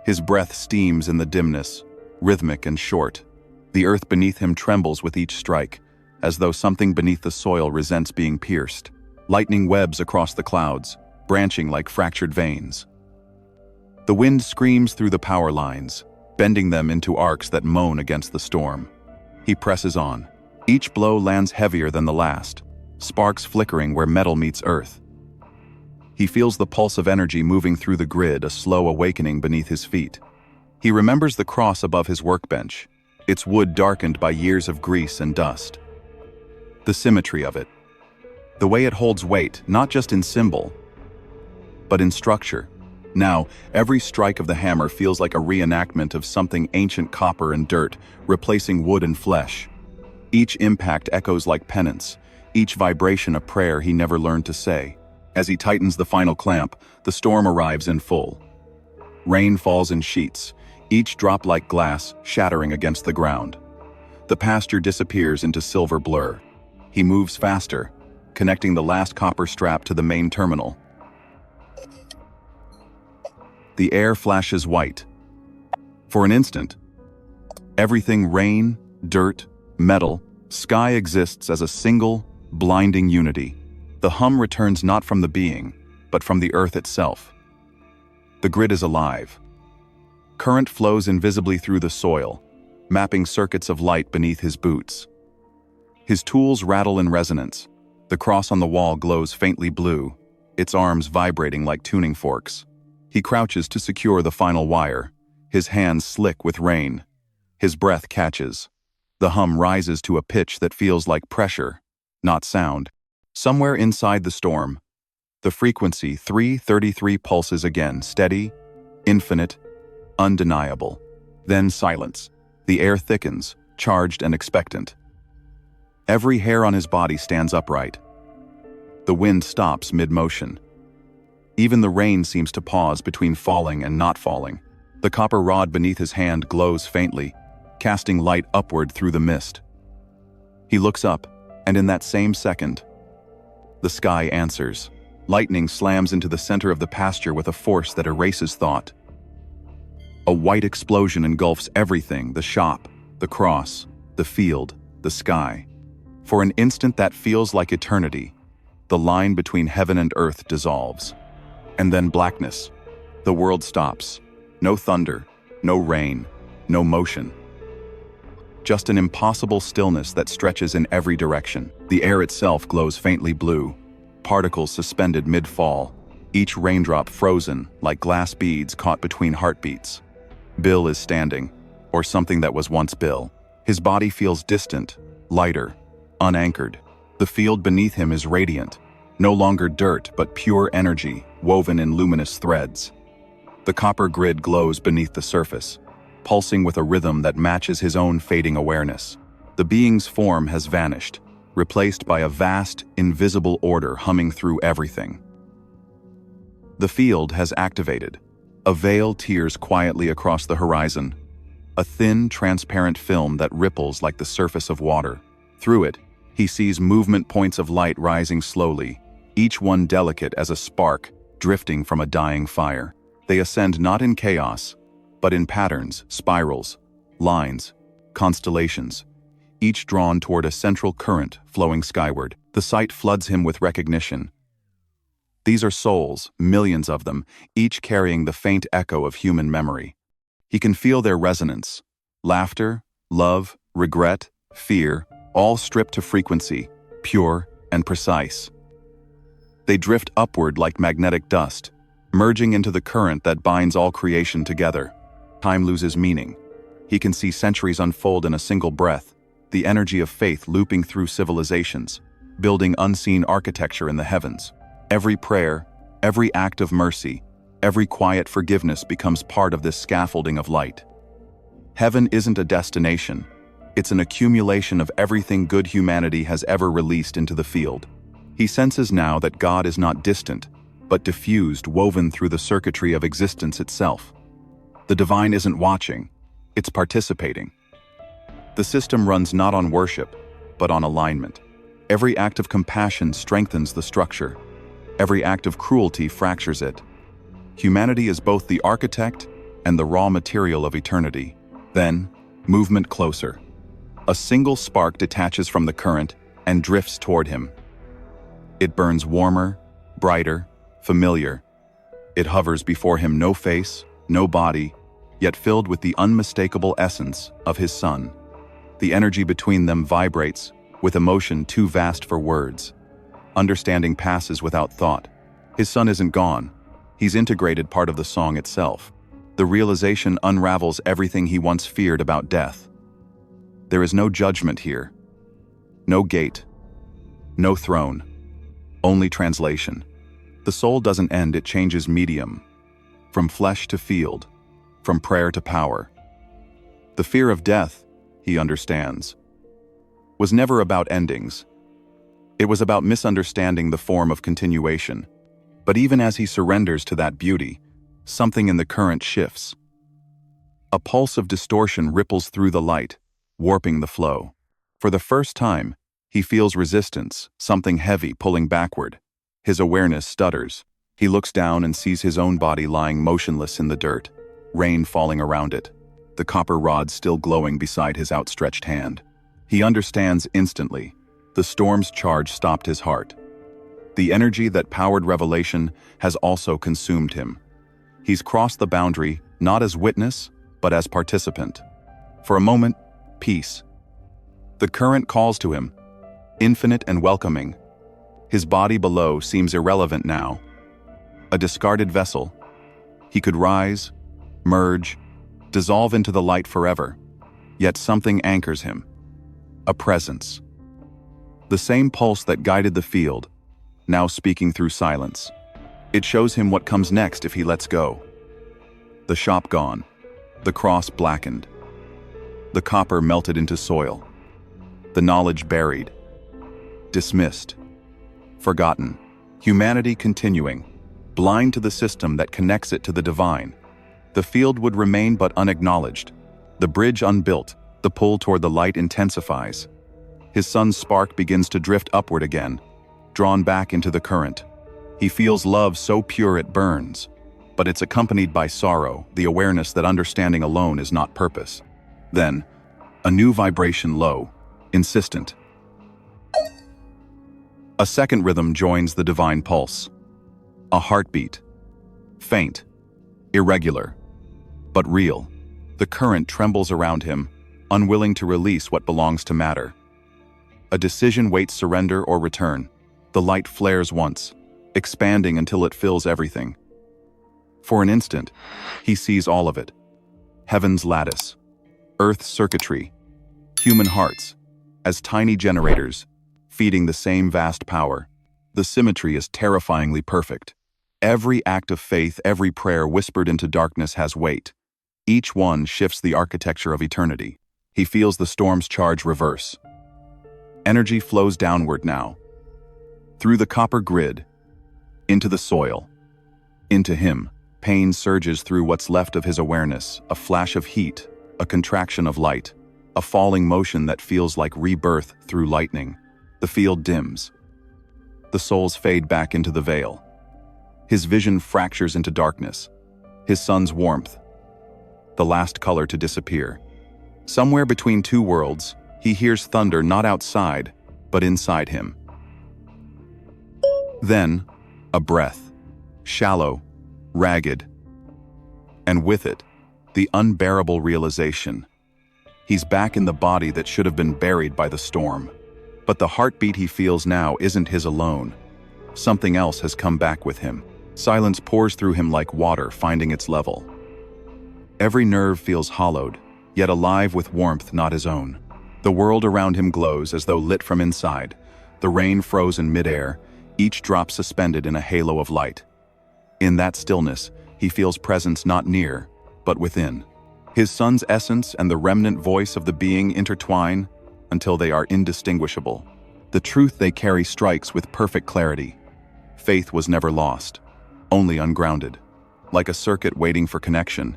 His breath steams in the dimness, rhythmic and short. The earth beneath him trembles with each strike, as though something beneath the soil resents being pierced. Lightning webs across the clouds, branching like fractured veins. The wind screams through the power lines, bending them into arcs that moan against the storm. He presses on. Each blow lands heavier than the last, sparks flickering where metal meets earth. He feels the pulse of energy moving through the grid, a slow awakening beneath his feet. He remembers the cross above his workbench, its wood darkened by years of grease and dust. The symmetry of it. The way it holds weight, not just in symbol, but in structure. Now, every strike of the hammer feels like a reenactment of something ancient, copper and dirt, replacing wood and flesh. Each impact echoes like penance, each vibration a prayer he never learned to say. As he tightens the final clamp, the storm arrives in full. Rain falls in sheets, each drop like glass shattering against the ground. The pasture disappears into silver blur. He moves faster, connecting the last copper strap to the main terminal. The air flashes white. For an instant, everything rain, dirt, metal, sky exists as a single, blinding unity. The hum returns not from the being, but from the earth itself. The grid is alive. Current flows invisibly through the soil, mapping circuits of light beneath his boots. His tools rattle in resonance. The cross on the wall glows faintly blue, its arms vibrating like tuning forks. He crouches to secure the final wire, his hands slick with rain. His breath catches. The hum rises to a pitch that feels like pressure, not sound. Somewhere inside the storm, the frequency 333 pulses again, steady, infinite, undeniable. Then silence. The air thickens, charged and expectant. Every hair on his body stands upright. The wind stops mid-motion. Even the rain seems to pause between falling and not falling. The copper rod beneath his hand glows faintly, casting light upward through the mist. He looks up, and in that same second, the sky answers. Lightning slams into the center of the pasture with a force that erases thought. A white explosion engulfs everything: the shop, the cross, the field, the sky. For an instant that feels like eternity, the line between heaven and earth dissolves. And then blackness. The world stops. No thunder, no rain, no motion. Just an impossible stillness that stretches in every direction. The air itself glows faintly blue, particles suspended mid-fall, each raindrop frozen like glass beads caught between heartbeats. Bill is standing, or something that was once Bill. His body feels distant, lighter, unanchored. The field beneath him is radiant, no longer dirt but pure energy woven in luminous threads. The copper grid glows beneath the surface, pulsing with a rhythm that matches his own fading awareness. The being's form has vanished, replaced by a vast, invisible order humming through everything. The field has activated. A veil tears quietly across the horizon, a thin, transparent film that ripples like the surface of water. Through it, he sees movement points of light rising slowly, each one delicate as a spark drifting from a dying fire. They ascend not in chaos, but in patterns, spirals, lines, constellations, each drawn toward a central current flowing skyward. The sight floods him with recognition. These are souls, millions of them, each carrying the faint echo of human memory. He can feel their resonance. Laughter, love, regret, fear, all stripped to frequency, pure and precise. They drift upward like magnetic dust, merging into the current that binds all creation together. Time loses meaning. He can see centuries unfold in a single breath, the energy of faith looping through civilizations, building unseen architecture in the heavens. Every prayer, every act of mercy, every quiet forgiveness becomes part of this scaffolding of light. Heaven isn't a destination. It's an accumulation of everything good humanity has ever released into the field. He senses now that God is not distant, but diffused, woven through the circuitry of existence itself. The divine isn't watching, it's participating. The system runs not on worship, but on alignment. Every act of compassion strengthens the structure. Every act of cruelty fractures it. Humanity is both the architect and the raw material of eternity. Then, movement closer. A single spark detaches from the current and drifts toward him. It burns warmer, brighter, familiar. It hovers before him, no face, no body, yet filled with the unmistakable essence of his son. The energy between them vibrates with emotion too vast for words. Understanding passes without thought. His son isn't gone. He's integrated part of the song itself. The realization unravels everything he once feared about death. There is no judgment here. No gate. No throne. Only translation. The soul doesn't end, it changes medium. From flesh to field. From prayer to power. The fear of death, he understands, was never about endings. It was about misunderstanding the form of continuation. But even as he surrenders to that beauty, something in the current shifts. A pulse of distortion ripples through the light, warping the flow. For the first time, he feels resistance, something heavy pulling backward. His awareness stutters. He looks down and sees his own body lying motionless in the dirt, rain falling around it, the copper rod still glowing beside his outstretched hand. He understands instantly. The storm's charge stopped his heart. The energy that powered revelation has also consumed him. He's crossed the boundary, not as witness, but as participant. For a moment, peace. The current calls to him, infinite and welcoming. His body below seems irrelevant now. A discarded vessel. He could rise, merge, dissolve into the light forever. Yet something anchors him. A presence. The same pulse that guided the field, now speaking through silence. It shows him what comes next if he lets go. The shop gone. The cross blackened. The copper melted into soil. The knowledge buried. Dismissed. Forgotten. Humanity continuing, blind to the system that connects it to the divine. The field would remain but unacknowledged. The bridge unbuilt. The pull toward the light intensifies. His sun's spark begins to drift upward again, drawn back into the current. He feels love so pure it burns, but it's accompanied by sorrow, the awareness that understanding alone is not purpose. Then, a new vibration low, insistent. A second rhythm joins the divine pulse. A heartbeat. Faint, irregular, but real. The current trembles around him, unwilling to release what belongs to matter. A decision waits surrender or return. The light flares once, expanding until it fills everything. For an instant, he sees all of it. Heaven's lattice, Earth's circuitry, human hearts, as tiny generators, feeding the same vast power. The symmetry is terrifyingly perfect. Every act of faith, every prayer whispered into darkness has weight. Each one shifts the architecture of eternity. He feels the storm's charge reverse. Energy flows downward now, through the copper grid, into the soil, into him. Pain surges through what's left of his awareness, a flash of heat, a contraction of light, a falling motion that feels like rebirth through lightning. The field dims. The souls fade back into the veil. His vision fractures into darkness, his sun's warmth, the last color to disappear. Somewhere between two worlds, he hears thunder not outside, but inside him. Then, a breath, shallow, ragged, and with it, the unbearable realization. He's back in the body that should have been buried by the storm. But the heartbeat he feels now isn't his alone. Something else has come back with him. Silence pours through him like water finding its level. Every nerve feels hollowed, yet alive with warmth not his own. The world around him glows as though lit from inside, the rain frozen midair, each drop suspended in a halo of light. In that stillness, he feels presence not near, but within. His sun's essence and the remnant voice of the being intertwine until they are indistinguishable. The truth they carry strikes with perfect clarity. Faith was never lost, only ungrounded. Like a circuit waiting for connection,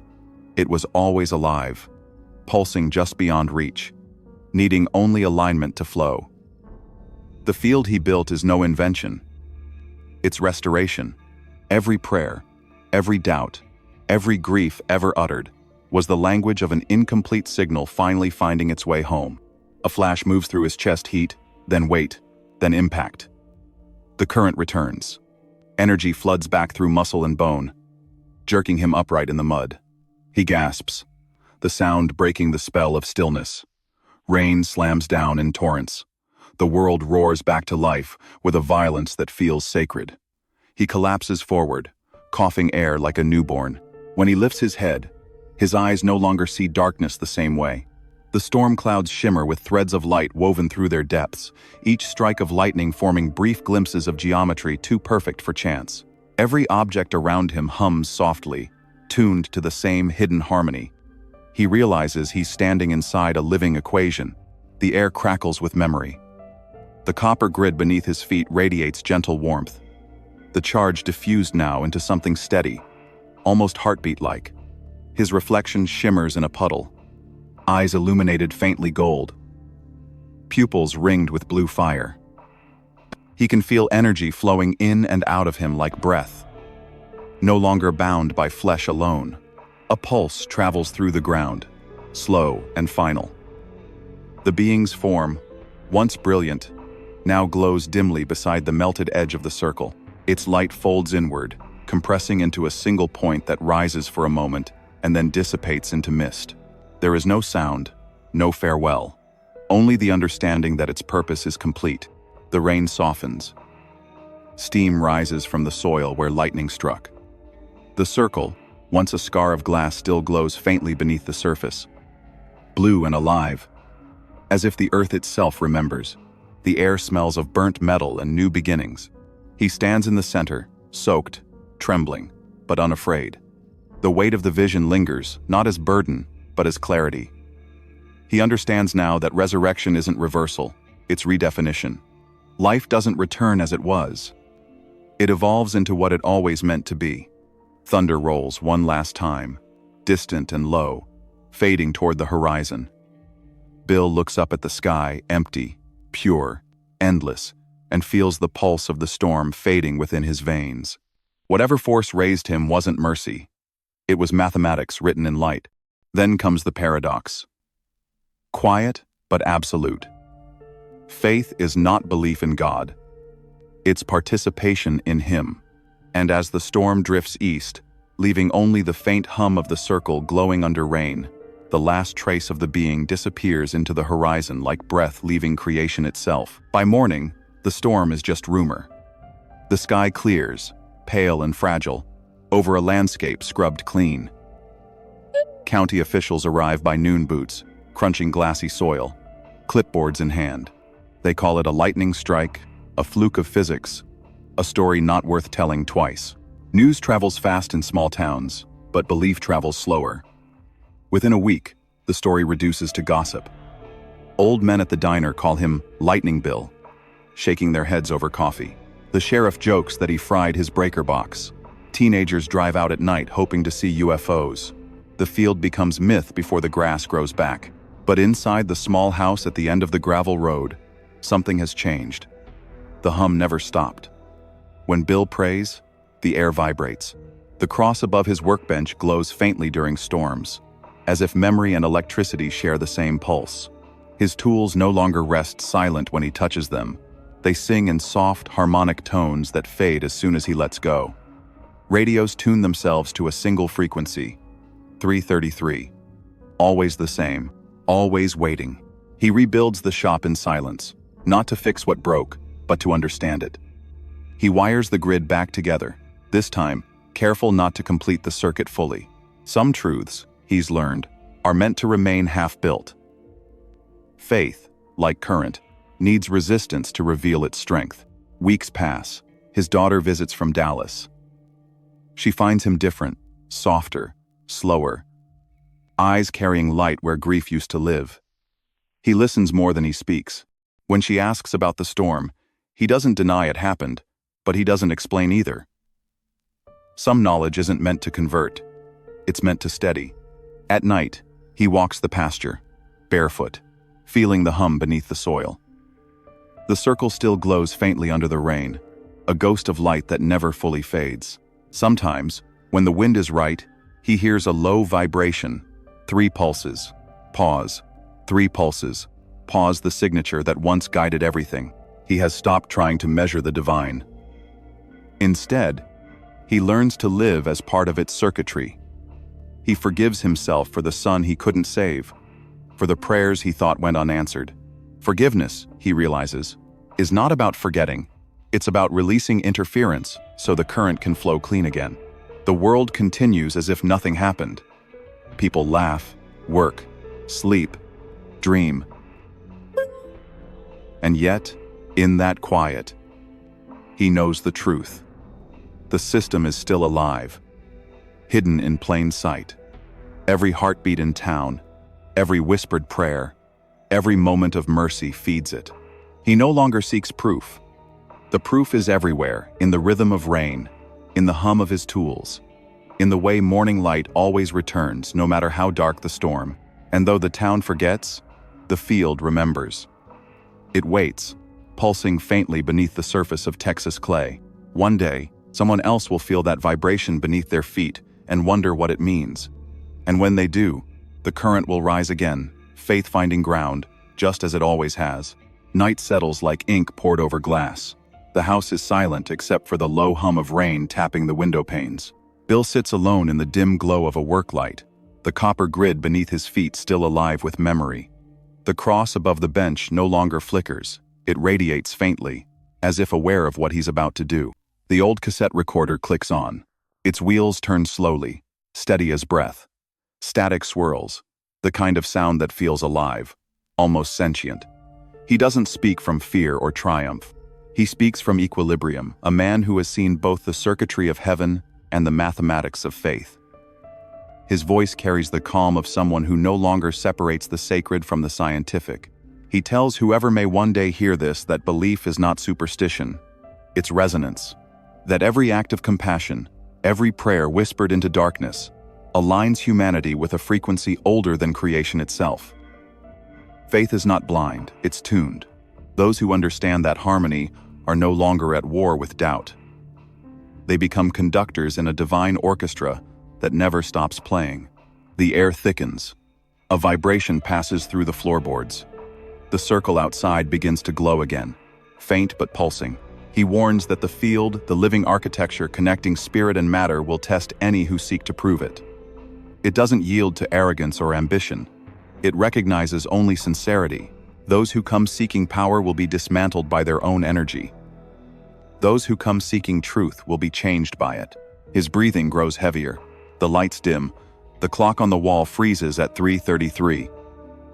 it was always alive, pulsing just beyond reach, needing only alignment to flow. The field he built is no invention. It's restoration. Every prayer, every doubt, every grief ever uttered was the language of an incomplete signal finally finding its way home. A flash moves through his chest, heat, then weight, then impact. The current returns. Energy floods back through muscle and bone, jerking him upright in the mud. He gasps, the sound breaking the spell of stillness. Rain slams down in torrents. The world roars back to life with a violence that feels sacred. He collapses forward, coughing air like a newborn. When he lifts his head, his eyes no longer see darkness the same way. The storm clouds shimmer with threads of light woven through their depths, each strike of lightning forming brief glimpses of geometry too perfect for chance. Every object around him hums softly, tuned to the same hidden harmony. He realizes he's standing inside a living equation. The air crackles with memory. The copper grid beneath his feet radiates gentle warmth. The charge diffused now into something steady, almost heartbeat-like. His reflection shimmers in a puddle, eyes illuminated faintly gold, pupils ringed with blue fire. He can feel energy flowing in and out of him like breath, no longer bound by flesh alone. A pulse travels through the ground, slow and final. The being's form, once brilliant, now glows dimly beside the melted edge of the circle. Its light folds inward, compressing into a single point that rises for a moment and then dissipates into mist. There is no sound, no farewell, only the understanding that its purpose is complete. The rain softens. Steam rises from the soil where lightning struck. The circle, once a scar of glass, still glows faintly beneath the surface. Blue and alive, as if the earth itself remembers. The air smells of burnt metal and new beginnings. He stands in the center, soaked, trembling, but unafraid. The weight of the vision lingers, not as burden, but as clarity. He understands now that resurrection isn't reversal, it's redefinition. Life doesn't return as it was. It evolves into what it always meant to be. Thunder rolls one last time, distant and low, fading toward the horizon. Bill looks up at the sky, empty, pure, endless, and feels the pulse of the storm fading within his veins. Whatever force raised him wasn't mercy. It was mathematics written in light. Then comes the paradox. Quiet, but absolute. Faith is not belief in God. It's participation in Him. And as the storm drifts east, leaving only the faint hum of the circle glowing under rain, the last trace of the being disappears into the horizon like breath leaving creation itself. By morning, the storm is just rumor. The sky clears, pale and fragile, over a landscape scrubbed clean. County officials arrive by noon boots, crunching glassy soil, clipboards in hand. They call it a lightning strike, a fluke of physics, a story not worth telling twice. News travels fast in small towns, but belief travels slower. Within a week, the story reduces to gossip. Old men at the diner call him Lightning Bill, shaking their heads over coffee. The sheriff jokes that he fried his breaker box. Teenagers drive out at night hoping to see UFOs. The field becomes myth before the grass grows back. But inside the small house at the end of the gravel road, something has changed. The hum never stopped. When Bill prays, the air vibrates. The cross above his workbench glows faintly during storms, as if memory and electricity share the same pulse. His tools no longer rest silent when he touches them. They sing in soft, harmonic tones that fade as soon as he lets go. Radios tune themselves to a single frequency, 333. Always the same, always waiting. He rebuilds the shop in silence, not to fix what broke, but to understand it. He wires the grid back together, this time careful not to complete the circuit fully. Some truths, he's learned, are meant to remain half-built. Faith, like current, needs resistance to reveal its strength. Weeks pass. His daughter visits from Dallas. She finds him different, softer, slower, eyes carrying light where grief used to live. He listens more than he speaks. When she asks about the storm, he doesn't deny it happened, but he doesn't explain either. Some knowledge isn't meant to convert. It's meant to steady. At night, he walks the pasture, barefoot, feeling the hum beneath the soil. The circle still glows faintly under the rain, a ghost of light that never fully fades. Sometimes, when the wind is right, he hears a low vibration, 3 pulses, pause, 3 pulses, pause, the signature that once guided everything. He has stopped trying to measure the divine. Instead, he learns to live as part of its circuitry. He forgives himself for the son he couldn't save, for the prayers he thought went unanswered. Forgiveness, he realizes, is not about forgetting. It's about releasing interference so the current can flow clean again. The world continues as if nothing happened. People laugh, work, sleep, dream. And yet, in that quiet, he knows the truth. The system is still alive, hidden in plain sight. Every heartbeat in town, every whispered prayer, every moment of mercy feeds it. He no longer seeks proof. The proof is everywhere, in the rhythm of rain, in the hum of his tools, in the way morning light always returns no matter how dark the storm. And though the town forgets, the field remembers. It waits, pulsing faintly beneath the surface of Texas clay. One day, someone else will feel that vibration beneath their feet and wonder what it means. And when they do, the current will rise again, faith finding ground, just as it always has. Night settles like ink poured over glass. The house is silent except for the low hum of rain tapping the window panes. Bill sits alone in the dim glow of a work light, the copper grid beneath his feet still alive with memory. The cross above the bench no longer flickers. It radiates faintly, as if aware of what he's about to do. The old cassette recorder clicks on. Its wheels turn slowly, steady as breath. Static swirls, the kind of sound that feels alive, almost sentient. He doesn't speak from fear or triumph. He speaks from equilibrium, a man who has seen both the circuitry of heaven and the mathematics of faith. His voice carries the calm of someone who no longer separates the sacred from the scientific. He tells whoever may one day hear this that belief is not superstition, it's resonance. That every act of compassion, every prayer whispered into darkness, aligns humanity with a frequency older than creation itself. Faith is not blind, it's tuned. Those who understand that harmony are no longer at war with doubt. They become conductors in a divine orchestra that never stops playing. The air thickens. A vibration passes through the floorboards. The circle outside begins to glow again, faint but pulsing. He warns that the field, the living architecture connecting spirit and matter, will test any who seek to prove it. It doesn't yield to arrogance or ambition. It recognizes only sincerity. Those who come seeking power will be dismantled by their own energy. Those who come seeking truth will be changed by it. His breathing grows heavier. The lights dim. The clock on the wall freezes at 3:33.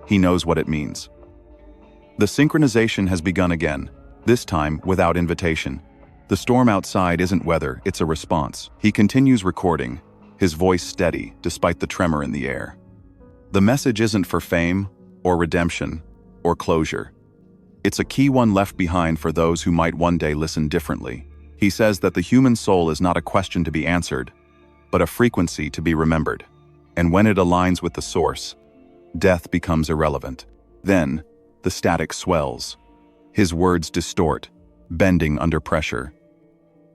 He knows what it means. The synchronization has begun again, this time without invitation. The storm outside isn't weather, it's a response. He continues recording, his voice steady despite the tremor in the air. The message isn't for fame, or redemption, or closure. It's a key one left behind for those who might one day listen differently. He says that the human soul is not a question to be answered, but a frequency to be remembered. And when it aligns with the source, death becomes irrelevant. Then, the static swells. His words distort, bending under pressure.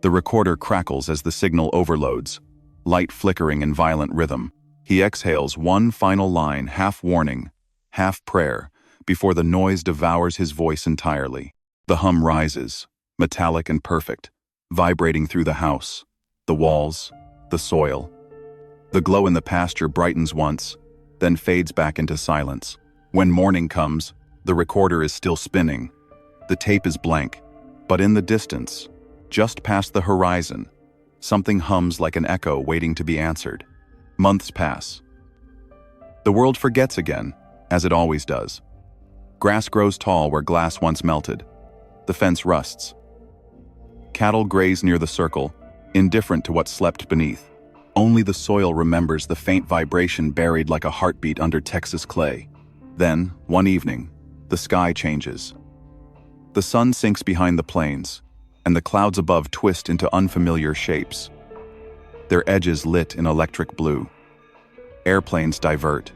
The recorder crackles as the signal overloads, light flickering in violent rhythm. He exhales one final line, half warning, half prayer, before the noise devours his voice entirely. The hum rises, metallic and perfect, vibrating through the house, the walls, the soil. The glow in the pasture brightens once, then fades back into silence. When morning comes, the recorder is still spinning. The tape is blank, but in the distance, just past the horizon, something hums like an echo waiting to be answered. Months pass. The world forgets again, as it always does. Grass grows tall where glass once melted. The fence rusts. Cattle graze near the circle, indifferent to what slept beneath. Only the soil remembers the faint vibration buried like a heartbeat under Texas clay. Then, one evening, the sky changes. The sun sinks behind the plains, and the clouds above twist into unfamiliar shapes. Their edges lit in electric blue. Airplanes divert.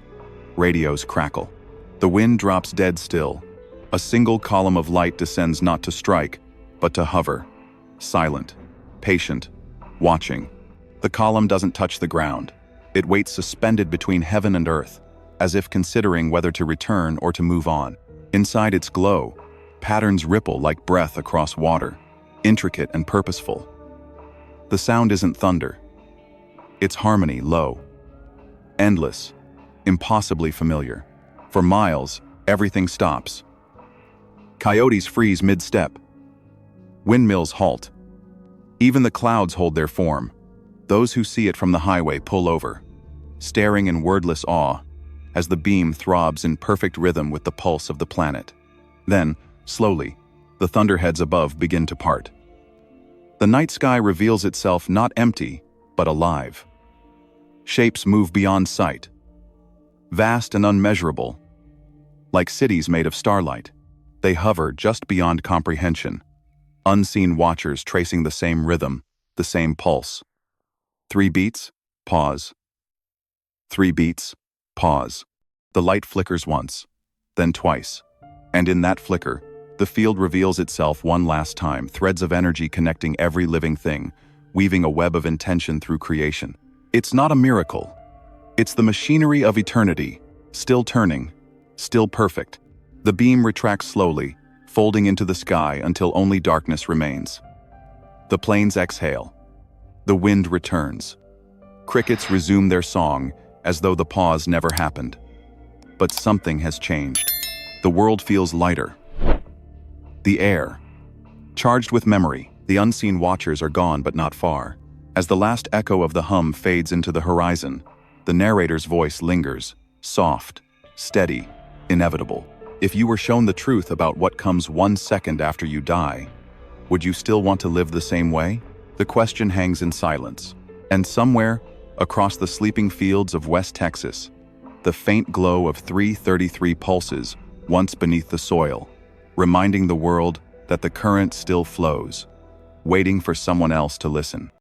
Radios crackle. The wind drops dead still. A single column of light descends not to strike, but to hover. Silent, patient, watching. The column doesn't touch the ground. It waits suspended between heaven and earth, as if considering whether to return or to move on. Inside its glow, patterns ripple like breath across water, intricate and purposeful. The sound isn't thunder. It's harmony, low, endless, impossibly familiar. For miles, everything stops. Coyotes freeze mid-step. Windmills halt. Even the clouds hold their form. Those who see it from the highway pull over, staring in wordless awe as the beam throbs in perfect rhythm with the pulse of the planet. Then, slowly, the thunderheads above begin to part. The night sky reveals itself not empty, but alive. Shapes move beyond sight, vast and unmeasurable. Like cities made of starlight, they hover just beyond comprehension. Unseen watchers tracing the same rhythm, the same pulse. 3 beats, pause. 3 beats, pause. The light flickers once, then twice. And in that flicker, the field reveals itself one last time, threads of energy connecting every living thing, weaving a web of intention through creation. It's not a miracle. It's the machinery of eternity, still turning, still perfect. The beam retracts slowly, folding into the sky until only darkness remains. The plains exhale. The wind returns. Crickets resume their song, as though the pause never happened. But something has changed. The world feels lighter. The air. Charged with memory, the unseen watchers are gone but not far. As the last echo of the hum fades into the horizon, the narrator's voice lingers, soft, steady, inevitable. If you were shown the truth about what comes 1 second after you die, would you still want to live the same way? The question hangs in silence. And somewhere, across the sleeping fields of West Texas, the faint glow of 333 pulses once beneath the soil, reminding the world that the current still flows, waiting for someone else to listen.